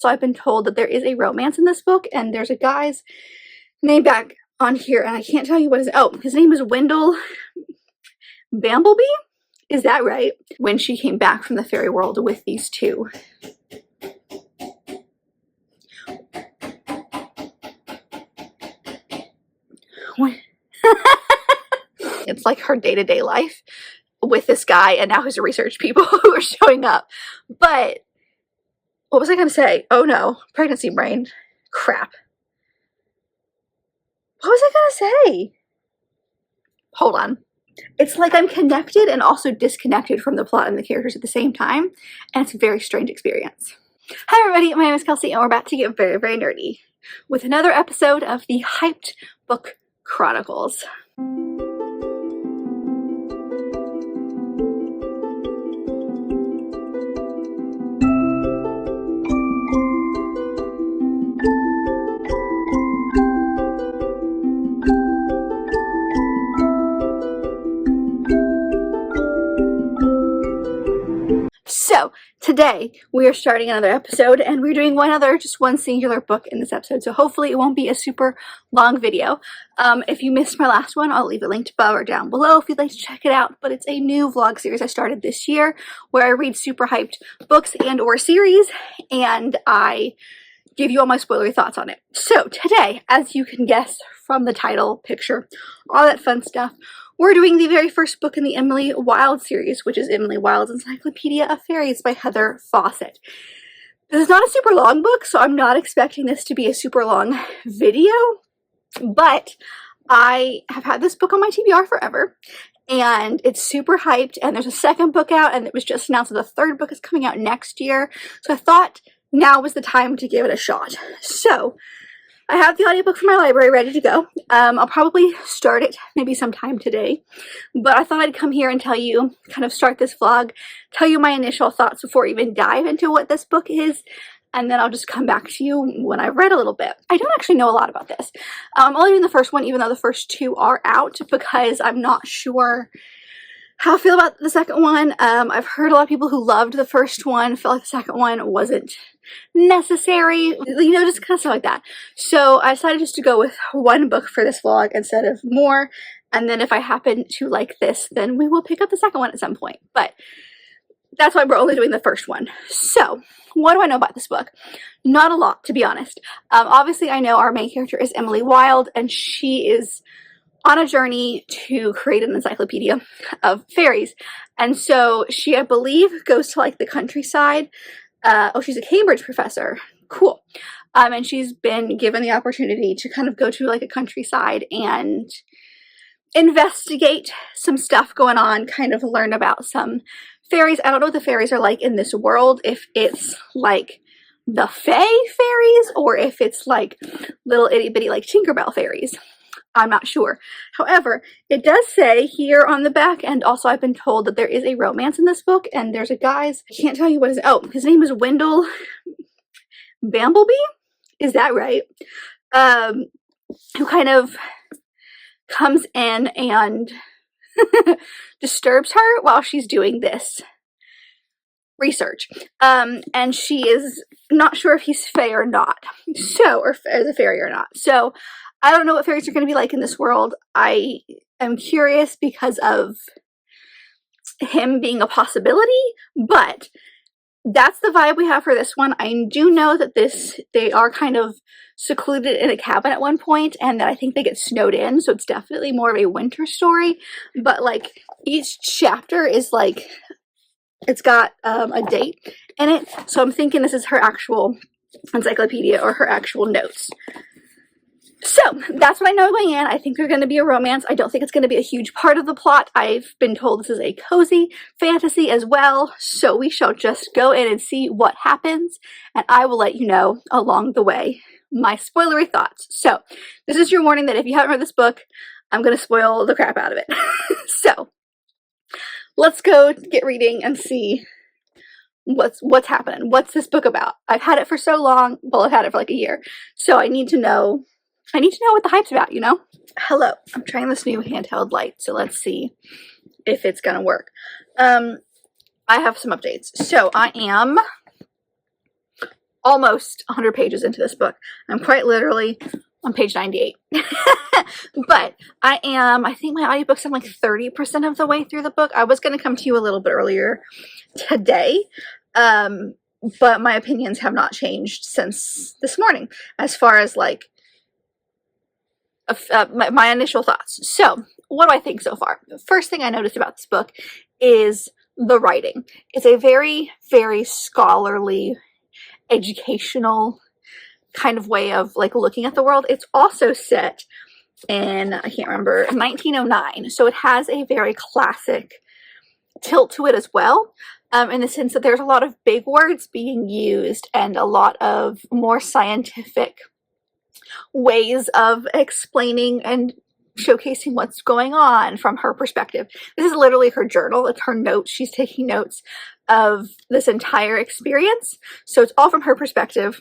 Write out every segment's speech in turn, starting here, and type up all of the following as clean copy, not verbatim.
So I've been told that there is a romance in this book, and there's a guy's name back on here, and I can't tell you what his name is Wendell Bambleby? Is that right? When she came back from the fairy world with these two. It's like her day-to-day life with this guy and now his research people who are showing up. But what was I going to say? Oh no, pregnancy brain. Crap. What was I going to say? Hold on. It's like I'm connected and also disconnected from the plot and the characters at the same time, and it's a very strange experience. Hi everybody, my name is Kelsey, and we're about to get very, very nerdy with another episode of the Hyped Book Chronicles. So today we are starting another episode, and we're doing just one singular book in this episode, so hopefully it won't be a super long video. If you missed my last one, I'll leave a link above or down below if you'd like to check it out. But it's a new vlog series I started this year where I read super hyped books and or series, and I give you all my spoilery thoughts on it. So today, as you can guess from the title, picture, all that fun stuff, we're doing the very first book in the Emily Wilde series, which is Emily Wilde's Encyclopedia of Faries by Heather Fawcett. This is not a super long book, so I'm not expecting this to be a super long video, but I have had this book on my TBR forever, and it's super hyped, and there's a second book out, and it was just announced that the third book is coming out next year, so I thought now was the time to give it a shot. So I have the audiobook from my library ready to go. I'll probably start it maybe sometime today, but I thought I'd come here and tell you, kind of start this vlog, tell you my initial thoughts before I even dive into what this book is, and then I'll just come back to you when I've read a little bit. I don't actually know a lot about this. I'm only doing the first one, even though the first two are out, because I'm not sure how I feel about the second one. I've heard a lot of people who loved the first one, felt like the second one wasn't necessary, you know, just kind of stuff like that. So I decided just to go with one book for this vlog instead of more, and then if I happen to like this, then we will pick up the second one at some point. But that's why we're only doing the first one. So what do I know about this book? Not a lot, to be honest. Obviously I know our main character is Emily Wilde, and she is on a journey to create an encyclopedia of fairies. And so she, I believe, goes to like the countryside. Oh, she's a Cambridge professor. Cool. And she's been given the opportunity to kind of go to like a countryside and investigate some stuff going on, kind of learn about some fairies. I don't know what the fairies are like in this world, if it's like the Fae fairies or if it's like little itty bitty like Tinkerbell fairies. I'm not sure. However, it does say here on the back, and also I've been told that there is a romance in this book, and there's a guy's, I can't tell you what his name is Wendell Bambleby? Is that right? Who kind of comes in and disturbs her while she's doing this research. And she is not sure if he's Fae or not. So, or as a fairy or not. So, I don't know what fairies are going to be like in this world. I am curious because of him being a possibility, but that's the vibe we have for this one. I do know that they are kind of secluded in a cabin at one point, and that I think they get snowed in, so it's definitely more of a winter story, but like each chapter is like, it's got a date in it, so I'm thinking this is her actual encyclopedia or her actual notes. So that's what I know going in. I think there's going to be a romance. I don't think it's going to be a huge part of the plot. I've been told this is a cozy fantasy as well. So we shall just go in and see what happens. And I will let you know along the way my spoilery thoughts. So this is your warning that if you haven't read this book, I'm going to spoil the crap out of it. So let's go get reading and see what's happening. What's this book about? I've had it for so long. Well, I've had it for like a year. So I need to know what the hype's about, you know? Hello. I'm trying this new handheld light, so let's see if it's gonna work. I have some updates. So I am almost 100 pages into this book. I'm quite literally on page 98. But I think my audiobook's I'm like 30% of the way through the book. I was going to come to you a little bit earlier today, but my opinions have not changed since this morning as far as like my initial thoughts. So what do I think so far? The first thing I noticed about this book is the writing. It's a very, very scholarly, educational kind of way of like looking at the world. It's also set in, I can't remember, 1909. So it has a very classic tilt to it as well, in the sense that there's a lot of big words being used and a lot of more scientific ways of explaining and showcasing what's going on from her perspective. This is literally her journal. It's her notes. She's taking notes of this entire experience. So it's all from her perspective.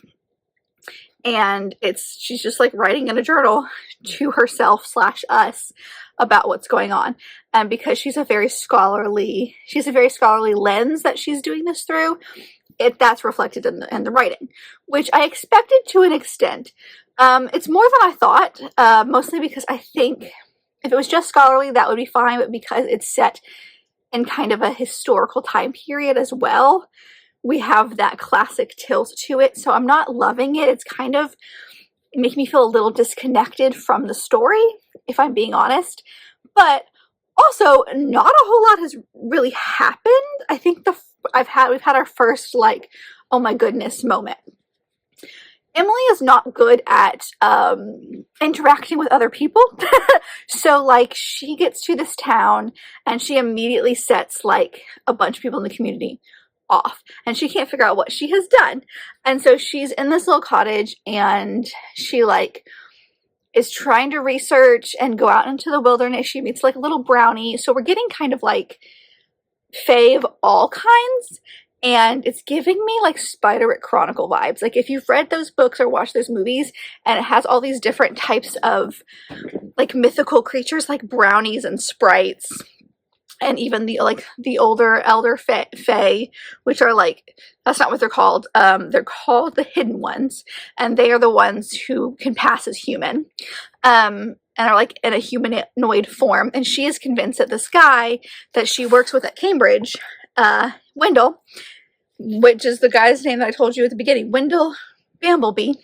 And she's just like writing in a journal to herself / us about what's going on. And because she's a very scholarly lens that she's doing this through, that's reflected in the writing, which I expected to an extent. It's more than I thought, mostly because I think if it was just scholarly, that would be fine. But because it's set in kind of a historical time period as well, we have that classic tilt to it. So I'm not loving it. It's kind of making me feel a little disconnected from the story, if I'm being honest. But also, not a whole lot has really happened. I think we've had our first like, oh my goodness moment. Emily is not good at interacting with other people. So like she gets to this town and she immediately sets like a bunch of people in the community off, and she can't figure out what she has done. And so she's in this little cottage and she like is trying to research and go out into the wilderness. She meets like a little brownie. So we're getting kind of like fae of all kinds. And it's giving me like Spider-Rick Chronicle vibes. Like if you've read those books or watched those movies, and it has all these different types of like mythical creatures like brownies and sprites, and even the older elder fae, which are like, that's not what they're called. They're called the hidden ones, and they are the ones who can pass as human, and are like in a humanoid form. And she is convinced that this guy that she works with at Cambridge, Wendell, which is the guy's name that I told you at the beginning, Wendell Bamblebee,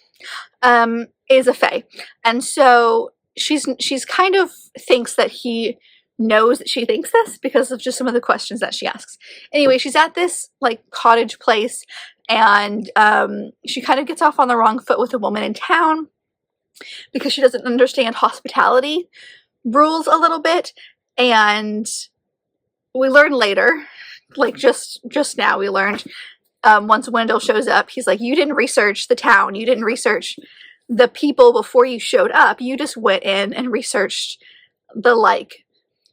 is a fae. And so she's kind of thinks that he knows that she thinks this because of just some of the questions that she asks. Anyway, she's at this like cottage place, and she kind of gets off on the wrong foot with a woman in town because she doesn't understand hospitality rules a little bit. And we learn later, like just now we learned, once Wendell shows up, he's like, you didn't research the town, you didn't research the people before you showed up, you just went in and researched the like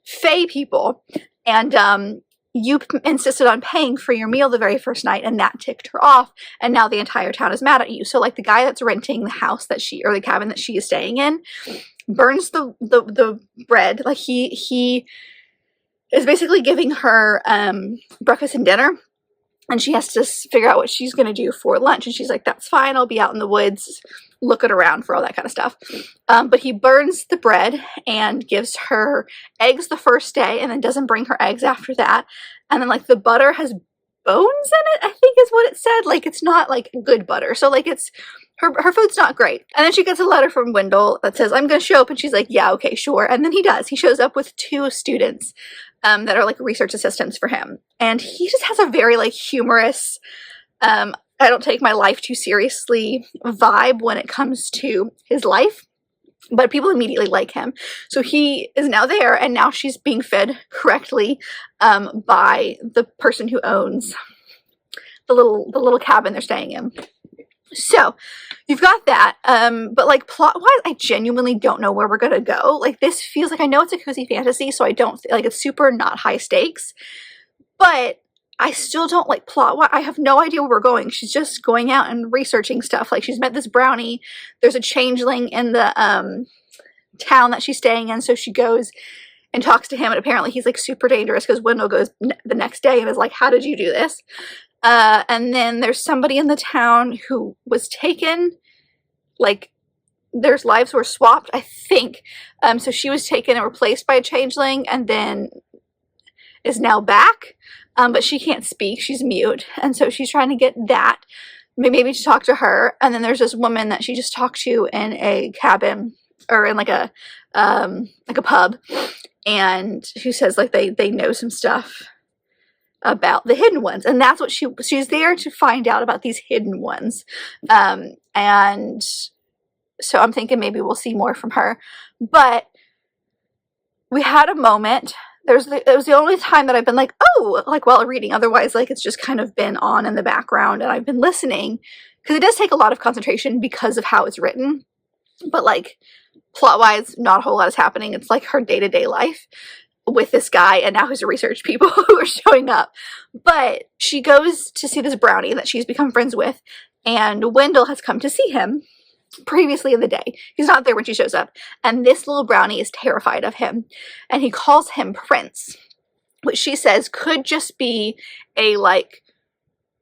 fae people, and you insisted on paying for your meal the very first night, and that ticked her off, and now the entire town is mad at you. So like the guy that's renting the house that the cabin that she is staying in burns the bread. Like he is basically giving her breakfast and dinner, and she has to figure out what she's going to do for lunch. And she's like, that's fine, I'll be out in the woods looking around for all that kind of stuff. But he burns the bread and gives her eggs the first day, and then doesn't bring her eggs after that. And then like the butter has bones in it, I think is what it said. Like it's not like good butter. So like it's her food's not great. And then she gets a letter from Wendell that says, I'm going to show up. And she's like, yeah, okay, sure. And then he does. He shows up with 2 students that are like research assistants for him. And he just has a very like humorous, I don't take my life too seriously vibe when it comes to his life, but people immediately like him. So he is now there, and now she's being fed correctly by the person who owns the little cabin they're staying in. So you've got that, but like plot-wise, I genuinely don't know where we're gonna go. Like this feels like, I know it's a cozy fantasy, so I don't like it's super not high stakes, but I still don't like plot. I have no idea where we're going. She's just going out and researching stuff. Like she's met this brownie. There's a changeling in the town that she's staying in. So she goes and talks to him. And apparently he's like super dangerous because Wendell goes the next day and is like, how did you do this? And then there's somebody in the town who was taken, like, their lives were swapped, I think. So she was taken and replaced by a changeling, and then is now back. But she can't speak, she's mute, and so she's trying to get that, maybe to talk to her. And then there's this woman that she just talked to in a cabin, or in like a pub, and who says like they know some stuff about the hidden ones, and that's what she's there to find out about, these hidden ones. And so I'm thinking maybe we'll see more from her. But we had a moment. It was the only time that I've been like, oh, like while reading. Otherwise, like, it's just kind of been on in the background, and I've been listening, because it does take a lot of concentration because of how it's written. But like, plot-wise, not a whole lot is happening. It's like her day-to-day life with this guy, and now his research people who are showing up. But she goes to see this brownie that she's become friends with, and Wendell has come to see him previously in the day. He's not there when she shows up, and this little brownie is terrified of him, and he calls him Prince, which she says could just be a like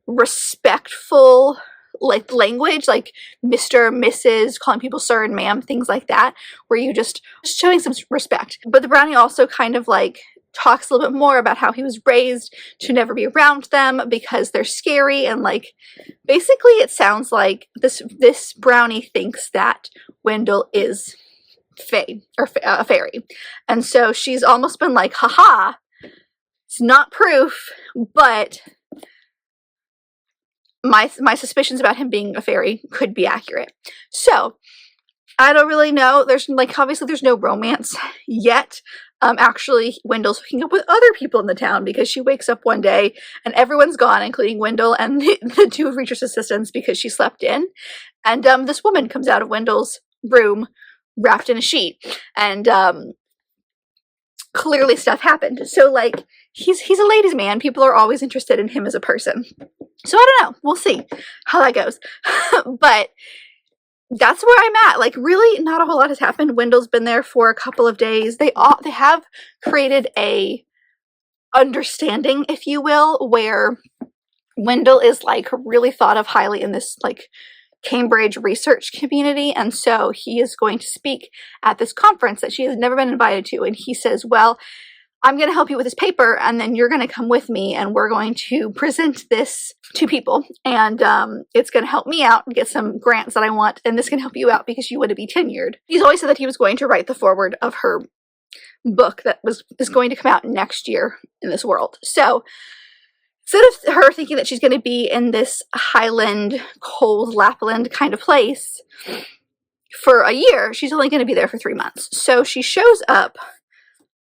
respectful like language, like Mr., Mrs., calling people sir and ma'am, things like that, where you just showing some respect. But the brownie also kind of like talks a little bit more about how he was raised to never be around them because they're scary, and like basically it sounds like this brownie thinks that Wendell is fae, or a fairy, and so she's almost been like, haha, it's not proof, but my suspicions about him being a fairy could be accurate. So I don't really know. There's like, obviously there's no romance yet. Actually, Wendell's hooking up with other people in the town, because she wakes up one day and everyone's gone, including Wendell and the two of Reacher's assistants, because she slept in. And this woman comes out of Wendell's room wrapped in a sheet, and clearly stuff happened. So like, he's a ladies' man. People are always interested in him as a person. So I don't know. We'll see how that goes. But that's where I'm at. Like, really, not a whole lot has happened. Wendell's been there for a couple of days. They have created a understanding, if you will, where Wendell is like really thought of highly in this like Cambridge research community, and so he is going to speak at this conference that she has never been invited to. And he says, well, I'm going to help you with this paper, and then you're going to come with me, and we're going to present this to people, and it's going to help me out and get some grants that I want, and this can help you out because you want to be tenured. He's always said that he was going to write the foreword of her book that is going to come out next year in this world. So instead of her thinking that she's going to be in this Highland, cold Lapland kind of place for a year, she's only going to be there for 3 months. So she shows up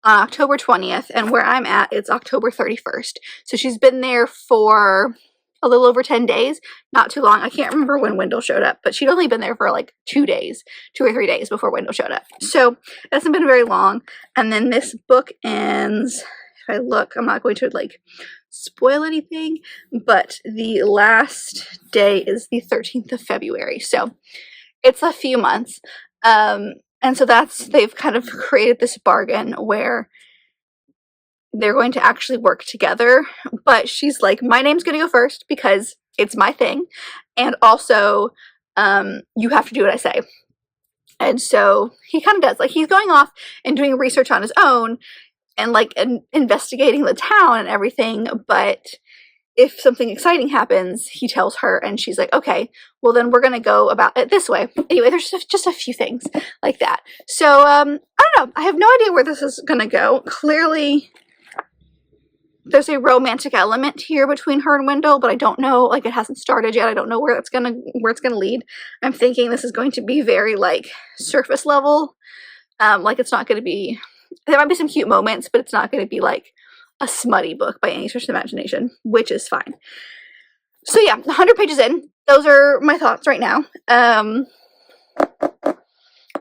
on October 20th, and where I'm at, it's October 31st. So she's been there for a little over 10 days, not too long. I can't remember when Wendell showed up, but she'd only been there for like 2 or 3 days before Wendell showed up. So it hasn't been very long. And then this book ends, if I look, I'm not going to like spoil anything, but the last day is the 13th of February. So it's a few months. And so they've kind of created this bargain where they're going to actually work together. But she's like, my name's going to go first because it's my thing. And also, you have to do what I say. And so he kind of does. Like, he's going off and doing research on his own and like investigating the town and everything. But if something exciting happens, he tells her, and she's like, okay, well then we're going to go about it this way. Anyway, there's just a few things like that. So, I don't know. I have no idea where this is going to go. Clearly, there's a romantic element here between her and Wendell, but I don't know, like, it hasn't started yet. I don't know where it's going to lead. I'm thinking this is going to be very, like, surface level. Like, it's not going to be, there might be some cute moments, but it's not going to be, like, a smutty book by any stretch of the imagination, which is fine. So yeah, 100 pages in. Those are my thoughts right now. I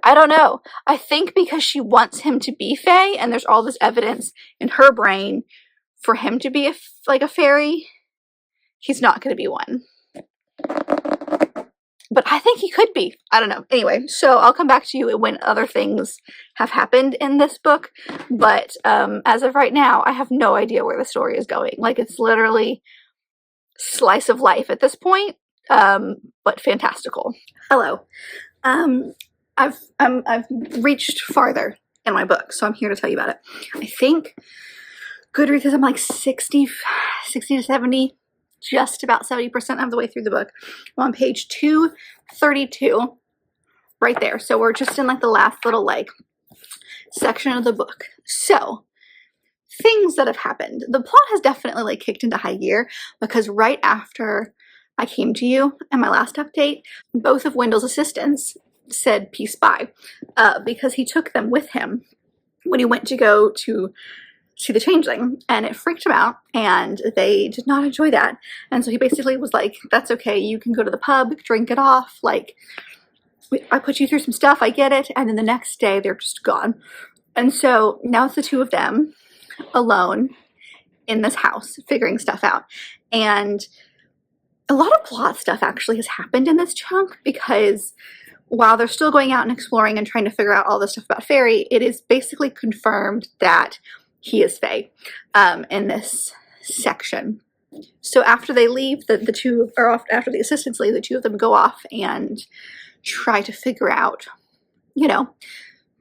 don't know. I think because she wants him to be fae, and there's all this evidence in her brain for him to be like a fairy, he's not going to be one. But I think he could be. I don't know. Anyway, so I'll come back to you when other things have happened in this book. But as of right now, I have no idea where the story is going. Like, it's literally slice of life at this point, but fantastical. Hello. I've reached farther in my book, so I'm here to tell you about it. I think Goodreads is I'm like 60 to 70, just about 70% of the way through the book. I'm on page 232, right there. So we're just in like the last little like section of the book. So things that have happened. The plot has definitely like kicked into high gear because right after I came to you in my last update, both of Wendell's assistants said peace bye because he took them with him when he went to go to see the changeling, and it freaked him out and they did not enjoy that. And so he basically was like, that's okay, you can go to the pub, drink it off, like I put you through some stuff, I get it. And then the next day they're just gone. And so now it's the two of them alone in this house figuring stuff out. And a lot of plot stuff actually has happened in this chunk, because while they're still going out and exploring and trying to figure out all this stuff about Fairy, it is basically confirmed that he is Fae in this section. So after they leave, the two, or after the assistants leave, the two of them go off and try to figure out, you know,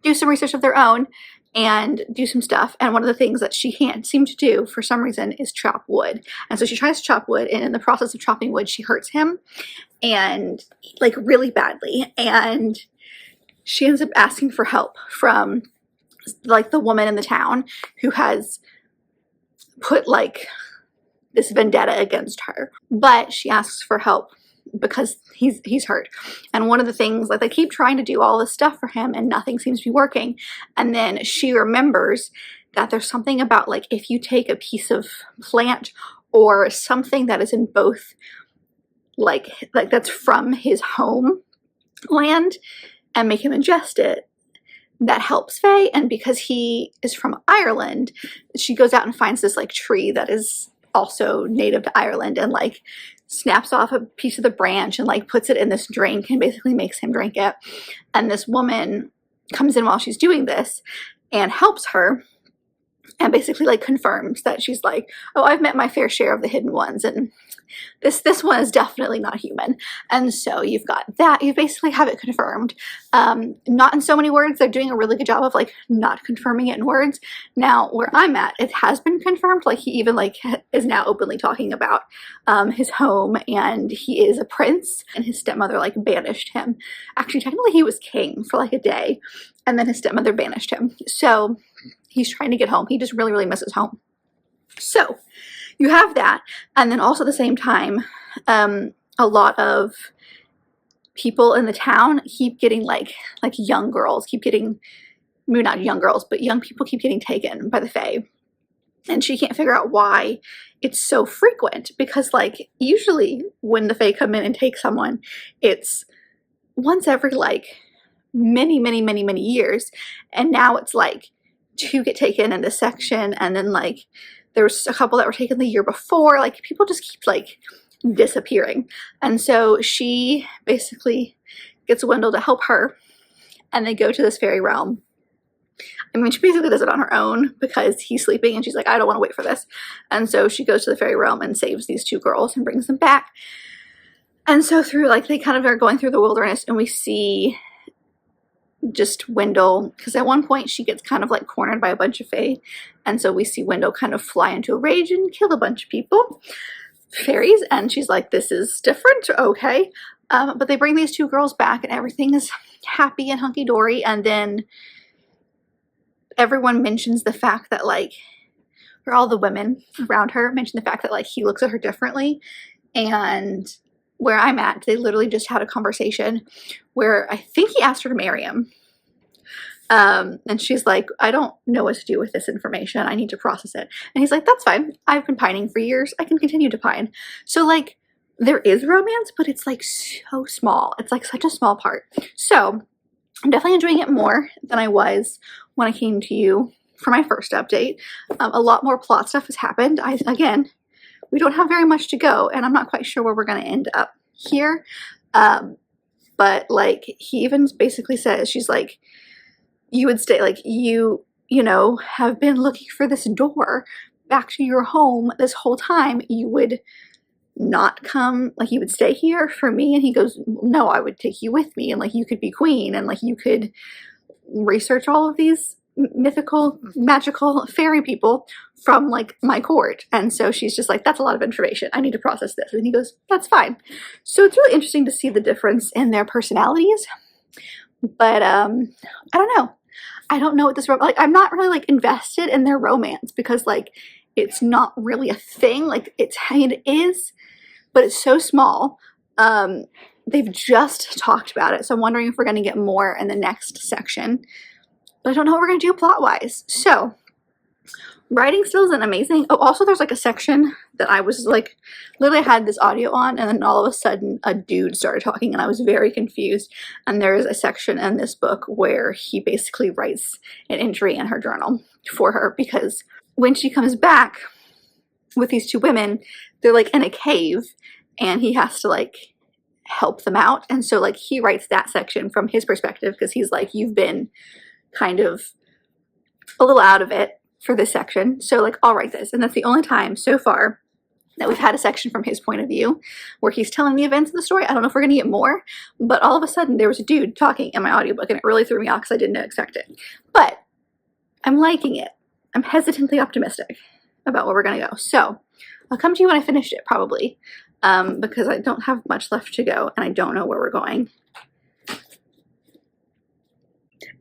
do some research of their own and do some stuff. And one of the things that she can't seem to do for some reason is chop wood. And so she tries to chop wood, and in the process of chopping wood, she hurts him, and like really badly. And she ends up asking for help from like the woman in the town who has put like this vendetta against her. But she asks for help because he's hurt. And one of the things, like they keep trying to do all this stuff for him and nothing seems to be working. And then she remembers that there's something about like if you take a piece of plant or something that is in both like that's from his home land and make him ingest it, that helps Faye. And because he is from Ireland, she goes out and finds this like tree that is also native to Ireland and like snaps off a piece of the branch and like puts it in this drink and basically makes him drink it. And this woman comes in while she's doing this and helps her and basically like confirms that she's like, oh, I've met my fair share of the hidden ones, and this one is definitely not human. And so you've got that. You basically have it confirmed. Not in so many words. They're doing a really good job of like not confirming it in words. Now where I'm at, it has been confirmed. Like he even like is now openly talking about his home, and he is a prince, and his stepmother like banished him. Actually, technically he was king for like a day, and then his stepmother banished him. So he's trying to get home. He just really, really misses home. So you have that. And then also at the same time, a lot of people in the town keep getting like young girls keep getting, maybe not young girls, but young people keep getting taken by the Fae. And she can't figure out why it's so frequent, because like usually when the Fae come in and take someone, it's once every like many years. And now it's like two get taken in this section, and then like there was a couple that were taken the year before. Like people just keep like disappearing. And so she basically gets Wendell to help her, and they go to this fairy realm. I mean, she basically does it on her own because he's sleeping, and she's like, I don't want to wait for this. And so she goes to the fairy realm and saves these two girls and brings them back. And so through like they kind of are going through the wilderness, and we see just Wendell, because at one point she gets kind of like cornered by a bunch of Fae, and so we see Wendell kind of fly into a rage and kill a bunch of people, fairies, and she's like, this is different, okay. But they bring these two girls back, and everything is happy and hunky-dory. And then everyone mentions the fact that like, or all the women around her mention the fact that like he looks at her differently. And where I'm at, they literally just had a conversation where I think he asked her to marry him. And she's like, I don't know what to do with this information. I need to process it. And he's like, that's fine. I've been pining for years. I can continue to pine. So like there is romance, but it's like so small. It's like such a small part. So I'm definitely enjoying it more than I was when I came to you for my first update. A lot more plot stuff has happened. Again, we don't have very much to go, and I'm not quite sure where we're going to end up here. But like he even basically says, she's like, you would stay, like you know, have been looking for this door back to your home this whole time. You would not come, like you would stay here for me? And he goes, no, I would take you with me, and like you could be queen, and like you could research all of these mythical, magical fairy people from like my court. And so she's just like, that's a lot of information, I need to process this. And he goes, that's fine. So it's really interesting to see the difference in their personalities. But I don't know. I don't know what this, like, I'm not really like invested in their romance, because like it's not really a thing. Like I mean, it is, but it's so small. They've just talked about it, so I'm wondering if we're going to get more in the next section. But I don't know what we're going to do plot-wise. So, writing still isn't amazing. Oh, also there's like a section that I was like, literally had this audio on, and then all of a sudden a dude started talking, and I was very confused. And there is a section in this book where he basically writes an entry in her journal for her, because when she comes back with these two women, they're like in a cave, and he has to like help them out. And so like he writes that section from his perspective, because he's like, you've been kind of a little out of it for this section, so like I'll write this. And that's the only time so far that we've had a section from his point of view where he's telling the events of the story. I don't know if we're gonna get more, but all of a sudden there was a dude talking in my audiobook, and it really threw me off because I didn't expect it. But I'm liking it. I'm hesitantly optimistic about where we're gonna go. So I'll come to you when I finished it, probably, because I don't have much left to go, and I don't know where we're going.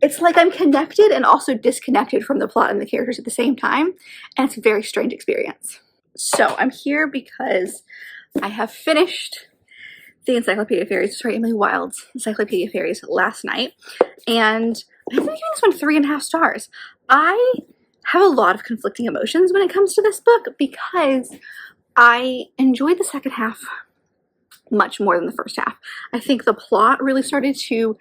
It's like I'm connected and also disconnected from the plot and the characters at the same time, and it's a very strange experience. So I'm here because I have finished the Encyclopedia Faries, sorry, Emily Wilde's Encyclopedia Faries last night, and I think I'm giving this one 3.5 stars. I have a lot of conflicting emotions when it comes to this book, because I enjoyed the second half much more than the first half. I think the plot really started to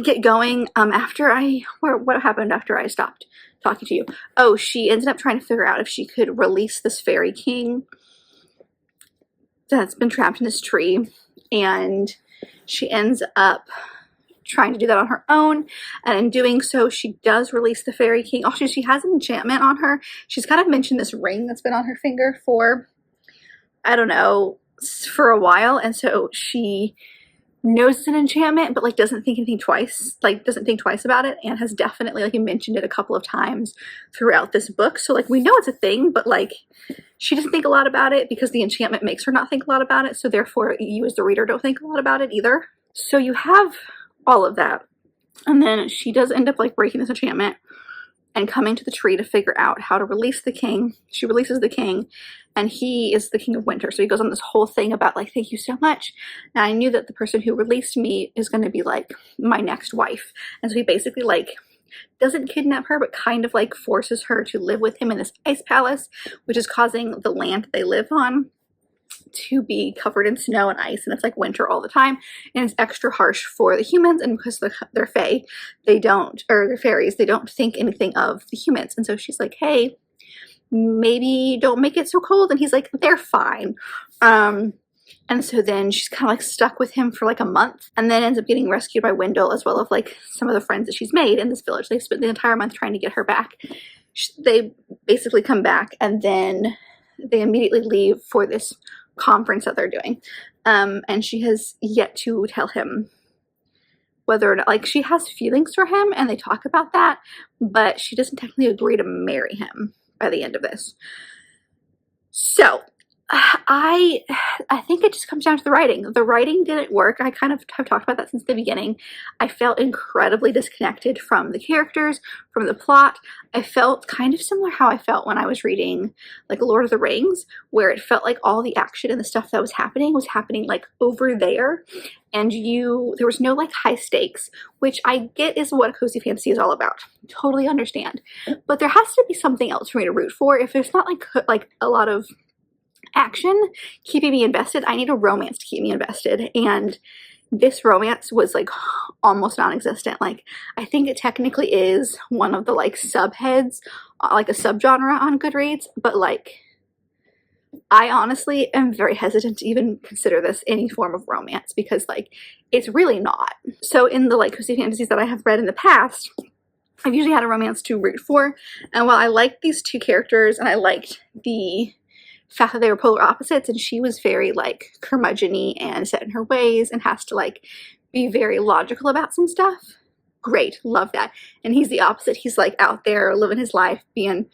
get going after what happened after I stopped talking to you? Oh, she ended up trying to figure out if she could release this fairy king that's been trapped in this tree, and she ends up trying to do that on her own, and in doing so she does release the fairy king. Also, she has an enchantment on her. She's kind of mentioned this ring that's been on her finger for, I don't know, for a while, and so she knows it's an enchantment, but like doesn't think twice about it, and has definitely like mentioned it a couple of times throughout this book. So like we know it's a thing, but like she doesn't think a lot about it because the enchantment makes her not think a lot about it, so therefore you as the reader don't think a lot about it either. So you have all of that, and then she does end up like breaking this enchantment and coming to the tree to figure out how to release the king. She releases the king, and he is the king of winter. So he goes on this whole thing about like, thank you so much. And I knew that the person who released me is going to be like my next wife. And so he basically like doesn't kidnap her, but kind of like forces her to live with him in this ice palace, which is causing the land that they live on to be covered in snow and ice, and it's like winter all the time, and it's extra harsh for the humans, and because they're fae, they're fairies, they don't think anything of the humans. And so she's like, hey, maybe don't make it so cold, and he's like, they're fine. And so then she's kind of like stuck with him for like a month, and then ends up getting rescued by Wendell, as well as like some of the friends that she's made in this village. They spent the entire month trying to get her back. They basically come back, and then they immediately leave for this conference that they're doing, and she has yet to tell him whether or not, like, she has feelings for him, and they talk about that, but she doesn't technically agree to marry him by the end of this. So I think it just comes down to the writing. The writing didn't work. I kind of have talked about that since the beginning. I felt incredibly disconnected from the characters, from the plot. I felt kind of similar how I felt when I was reading like Lord of the Rings, where it felt like all the action and the stuff that was happening like over there, and there was no like high stakes, which I get is what cozy fantasy is all about. Totally understand. But there has to be something else for me to root for. If there's not like a lot of action keeping me invested, I need a romance to keep me invested, and this romance was like almost non-existent. Like, I think it technically is one of the like subheads, like a subgenre on Goodreads, but like I honestly am very hesitant to even consider this any form of romance, because like it's really not. So in the like cozy fantasies that I have read in the past, I've usually had a romance to root for, and while I liked these two characters and I liked the fact that they were polar opposites, and she was very like curmudgeon-y and set in her ways and has to like be very logical about some stuff. Great, love that. And he's the opposite. He's like out there living his life, being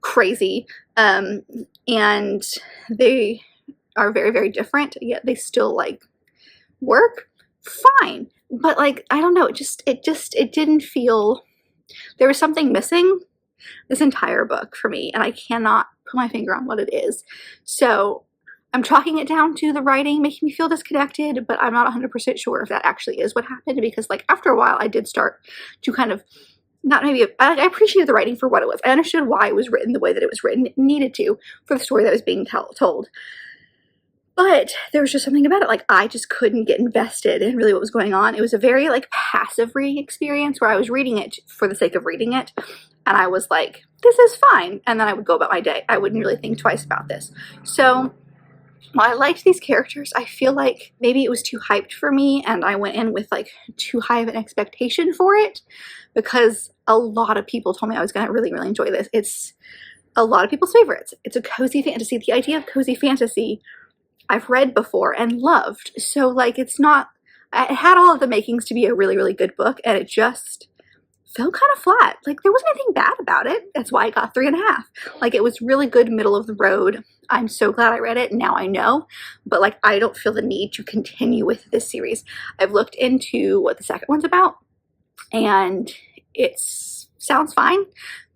crazy, and they are very, very different, yet they still like work fine. But like, I don't know, it didn't feel, there was something missing this entire book for me, and I cannot put my finger on what it is. So I'm chalking it down to the writing making me feel disconnected, but I'm not 100% sure if that actually is what happened, because like after a while I did start to kind of, not maybe, I appreciated the writing for what it was. I understood why it was written the way that it was written. It needed to for the story that was being told. But there was just something about it, like I just couldn't get invested in really what was going on. It was a very like passive reading experience where I was reading it for the sake of reading it. And I was like, this is fine. And then I would go about my day. I wouldn't really think twice about this. So while I liked these characters, I feel like maybe it was too hyped for me and I went in with like too high of an expectation for it, because a lot of people told me I was going to really, really enjoy this. It's a lot of people's favorites. It's a cozy fantasy. The idea of cozy fantasy I've read before and loved. So like, it's not, it had all of the makings to be a really, really good book, and it just felt kind of flat. Like there wasn't anything bad about it. That's why I got 3.5. Like it was really good, middle of the road. I'm so glad I read it. Now I know, but like, I don't feel the need to continue with this series. I've looked into what the second one's about, and it sounds fine,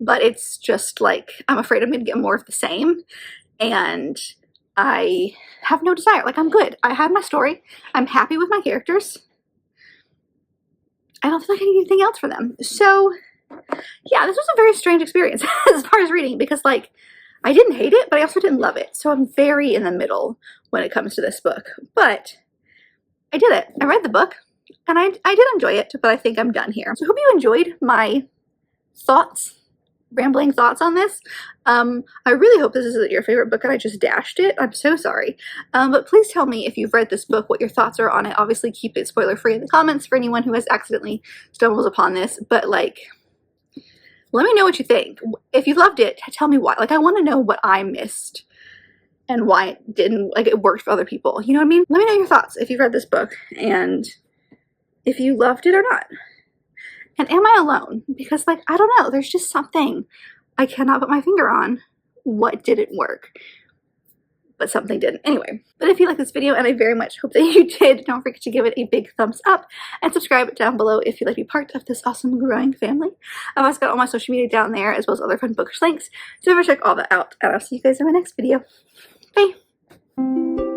but it's just like, I'm afraid I'm going to get more of the same. And I have no desire. Like, I'm good. I had my story. I'm happy with my characters. I don't feel like I need anything else for them. So yeah, this was a very strange experience as far as reading, because like, I didn't hate it, but I also didn't love it. So I'm very in the middle when it comes to this book, but I did it. I read the book and I did enjoy it, but I think I'm done here. So I hope you enjoyed my thoughts, rambling thoughts on this. I really hope this isn't your favorite book and I just dashed it. I'm so sorry. But please tell me if you've read this book, what your thoughts are on it. Obviously keep it spoiler free in the comments for anyone who has accidentally stumbled upon this, but like, let me know what you think. If you loved it, tell me why. Like, I want to know what I missed and why it didn't, like, it worked for other people. You know what I mean? Let me know your thoughts if you've read this book and if you loved it or not. And am I alone? Because like, I don't know, there's just something I cannot put my finger on what didn't work, but something didn't. Anyway, but if you like this video, and I very much hope that you did, don't forget to give it a big thumbs up and subscribe down below if you'd like to be part of this awesome growing family. I've also got all my social media down there, as well as other fun bookish links, so ever check all that out, and I'll see you guys in my next video. Bye!